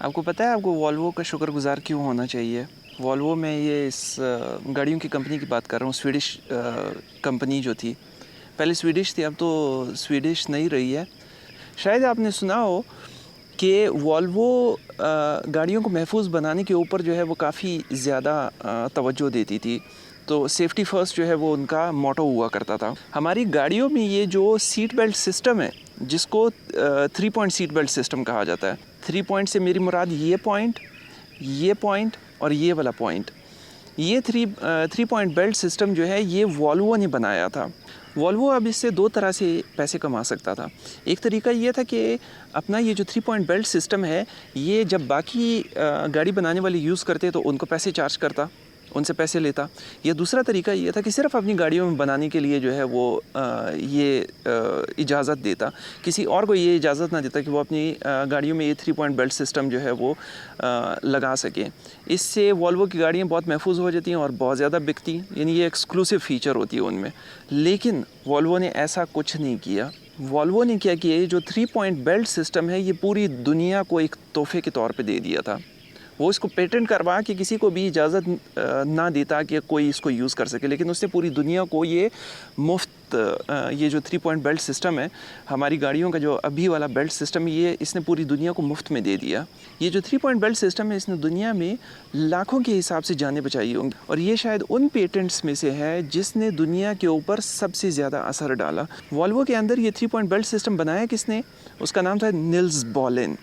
आपको पता है आपको वॉल्वो का शुक्रगुज़ार क्यों होना चाहिए? वॉल्वो में ये इस गाड़ियों की कंपनी की बात कर रहा हूँ, स्वीडिश कंपनी जो थी, पहले स्वीडिश थी, अब तो स्वीडिश नहीं रही है। शायद आपने सुना हो कि वॉल्वो गाड़ियों को महफूज बनाने के ऊपर जो है वो काफ़ी ज़्यादा तवज्जो देती थी। तो सेफ्टी फ़र्स्ट जो है वो उनका मोटो हुआ करता था। हमारी गाड़ियों में ये जो सीट बेल्ट सिस्टम है, जिसको 3 पॉइंट सीट बेल्ट सिस्टम कहा जाता है। 3 पॉइंट से मेरी मुराद ये पॉइंट और ये वाला पॉइंट। ये थ्री पॉइंट बेल्ट सिस्टम जो है ये वॉल्वो ने बनाया था। वॉल्वो अब इससे दो तरह से पैसे कमा सकता था। एक तरीका ये था कि अपना ये जो 3 पॉइंट बेल्ट सिस्टम है, ये जब बाकी गाड़ी बनाने वाले यूज़ करते तो उनको पैसे चार्ज करता, उनसे पैसे लेता। या दूसरा तरीका ये था कि सिर्फ अपनी गाड़ियों में बनाने के लिए जो है वो इजाज़त देता, किसी और को ये इजाज़त ना देता कि वो अपनी गाड़ियों में ये 3 पॉइंट बेल्ट सिस्टम जो है वो लगा सके। इससे वॉल्वो की गाड़ियाँ बहुत महफूज हो जाती हैं और बहुत ज़्यादा बिकती, यानी ये एक्सक्लूसिव फ़ीचर होती है उनमें। लेकिन वॉल्वो ने ऐसा कुछ नहीं किया। वॉल्वो ने क्या किया, ये जो 3 पॉइंट बेल्ट सिस्टम है ये पूरी दुनिया को एक तोहफे के तौर पे दे दिया था। वो इसको पेटेंट करवा के किसी को भी इजाज़त ना देता कि कोई इसको यूज़ कर सके, लेकिन उसने पूरी दुनिया को ये मुफ्त ये जो 3 पॉइंट बेल्ट सिस्टम है, हमारी गाड़ियों का जो अभी वाला बेल्ट सिस्टम है, ये इसने पूरी दुनिया को मुफ्त में दे दिया। ये जो 3 पॉइंट बेल्ट सिस्टम है, इसने दुनिया में लाखों के हिसाब से जानें बचाई होंगी और ये शायद उन पेटेंट्स में से है जिसने दुनिया के ऊपर सबसे ज़्यादा असर डाला। वॉल्वो के अंदर ये 3 पॉइंट बेल्ट सिस्टम बनाया किसने? उसका नाम था निल्स बॉलेन।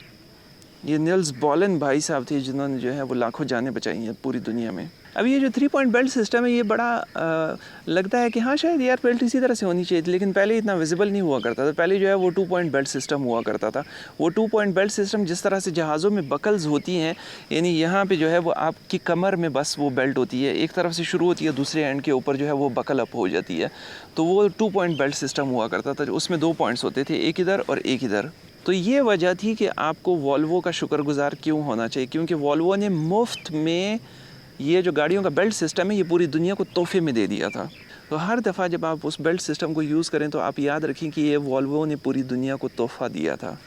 ये निल्स बॉलेन भाई साहब थे जिन्होंने जो है वो लाखों जानें बचाई हैं पूरी दुनिया में। अब ये जो 3 पॉइंट बेल्ट सिस्टम है, ये बड़ा लगता है कि हाँ शायद यार बेल्ट इसी तरह से होनी चाहिए थी, लेकिन पहले इतना विजिबल नहीं हुआ करता था। पहले जो है वो 2 पॉइंट बेल्ट सिस्टम हुआ करता था। वो 2 पॉइंट बेल्ट सिस्टम जिस तरह से जहाज़ों में बकल्स होती हैं, यानी यहाँ पे जो है वो आपकी कमर में बस वो बेल्ट होती है, एक तरफ से शुरू होती है, दूसरे एंड के ऊपर जो है वो बकल अप हो जाती है। तो वो 2 पॉइंट बेल्ट सिस्टम हुआ करता था, उसमें 2 पॉइंट्स होते थे, एक इधर और एक इधर। तो ये वजह थी कि आपको वॉल्वो का शुक्रगुज़ार क्यों होना चाहिए, क्योंकि वॉल्वो ने मुफ्त में ये जो गाड़ियों का बेल्ट सिस्टम है ये पूरी दुनिया को तोहफे में दे दिया था। तो हर दफ़ा जब आप उस बेल्ट सिस्टम को यूज़ करें तो आप याद रखें कि ये वॉल्वो ने पूरी दुनिया को तोहफ़ा दिया था।